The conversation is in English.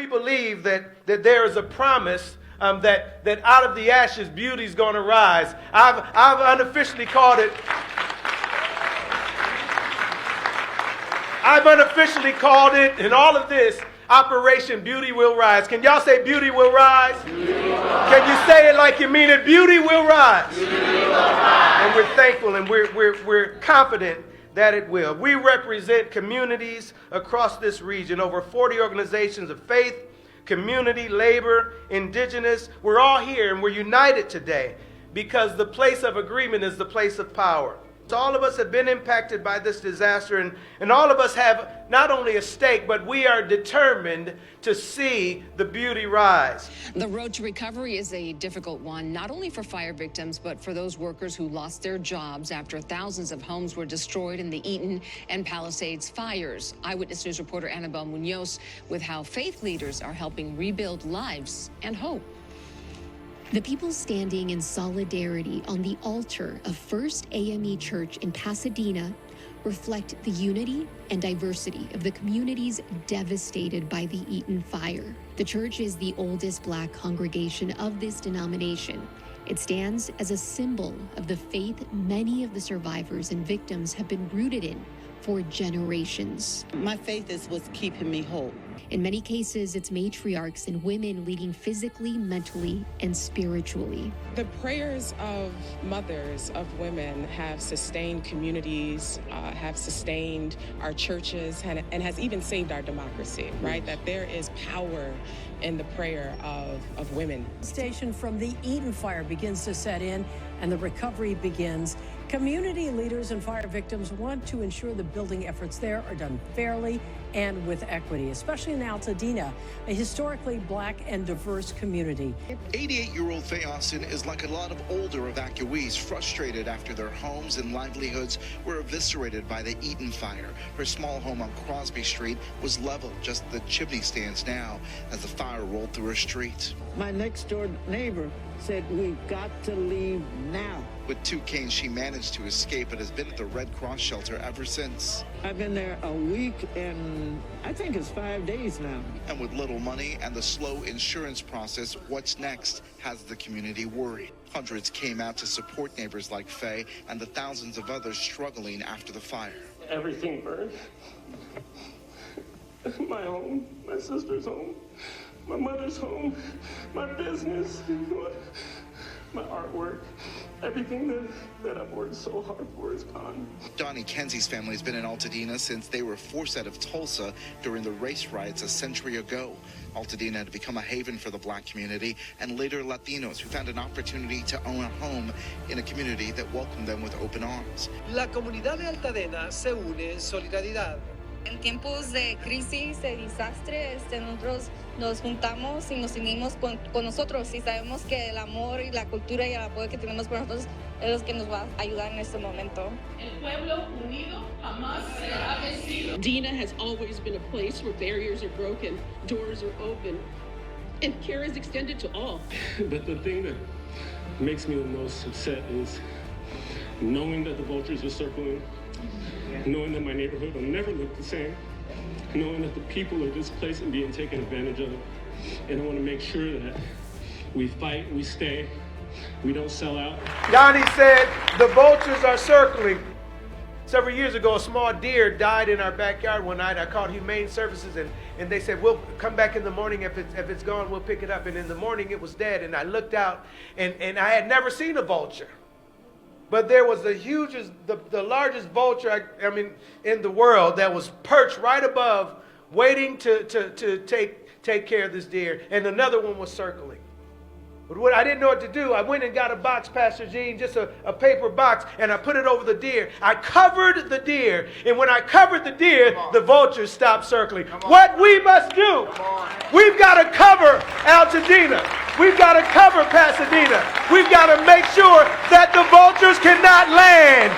we believe that there is a promise that out of the ashes, beauty is going to rise. I've unofficially called it. In all of this, Operation Beauty Will Rise. Can y'all say beauty will rise? Beauty will rise. Can you say it like you mean it? Beauty will rise. Beauty will rise. And we're thankful and we're confident that it will. We represent communities across this region, over 40 organizations of faith, community, labor, indigenous. We're all here and we're united today because the place of agreement is the place of power. So all of us have been impacted by this disaster, and all of us have not only a stake, but we are determined to see the beauty rise. The road to recovery is a difficult one, not only for fire victims, but for those workers who lost their jobs after thousands of homes were destroyed in the Eaton and Palisades fires. Eyewitness News reporter Annabelle Munoz with how faith leaders are helping rebuild lives and hope. The people standing in solidarity on the altar of First AME Church in Pasadena reflect the unity and diversity of the communities devastated by the Eaton fire. The church is the oldest Black congregation of this denomination. It stands as a symbol of the faith many of the survivors and victims have been rooted in for generations. My faith is what's keeping me whole. In many cases, it's matriarchs and women leading physically, mentally, and spiritually. The prayers of mothers, of women, have sustained communities, have sustained our churches, and has even saved our democracy, right? That there is power in the prayer of women. Station from the Eaton fire begins to set in and the recovery begins. Community leaders and fire victims want to ensure the building efforts there are done fairly and with equity, especially in Altadena, a historically Black and diverse community. 88-year-old Faye Austin is like a lot of older evacuees, frustrated after their homes and livelihoods were eviscerated by the Eaton fire. Her small home on Crosby Street was leveled, just the chimney stands now, as the fire rolled through her street. My next door neighbor said, "We've got to leave now." With 2 canes, she managed to escape and has been at the Red Cross shelter ever since. I've been there a week and I think it's 5 days now. And with little money and the slow insurance process, what's next has the community worried. Hundreds came out to support neighbors like Faye and the thousands of others struggling after the fire. Everything burned. My home, my sister's home, my mother's home, my business, my artwork. Everything that I've worked so hard for is gone. Donnie Kenzie's family has been in Altadena since they were forced out of Tulsa during the race riots a century ago. Altadena had become a haven for the Black community and later Latinos who found an opportunity to own a home in a community that welcomed them with open arms. La comunidad de Altadena se une en solidaridad. En tiempos de crisis, de desastre, nosotros nos juntamos y nos unimos con nosotros y sabemos que el amor y la cultura y el apoyo que tenemos por nosotros es lo que nos va a ayudar en este momento. El pueblo unido jamás será vencido. Dena has always been a place where barriers are broken, doors are open, and care is extended to all. But the thing that makes me the most upset is knowing that the vultures are circling, knowing that my neighborhood will never look the same, knowing that the people are displaced and being taken advantage of. And I want to make sure that we fight, we stay, we don't sell out. Yanni said the vultures are circling. Several years ago, a small deer died in our backyard one night. I called Humane Services and they said, we'll come back in the morning. If it's gone, we'll pick it up. And in the morning, it was dead. And I looked out and I had never seen a vulture. But there was the largest vulture, in the world that was perched right above, waiting to take care of this deer. And another one was circling. But what I didn't know what to do, I went and got a box, Pastor Gene, just a paper box, and I put it over the deer. I covered the deer, and when I covered the deer, the vultures stopped circling. What we must do, we've got to cover Altadena. We've got to cover Pasadena. We've got to make sure that the vultures cannot land.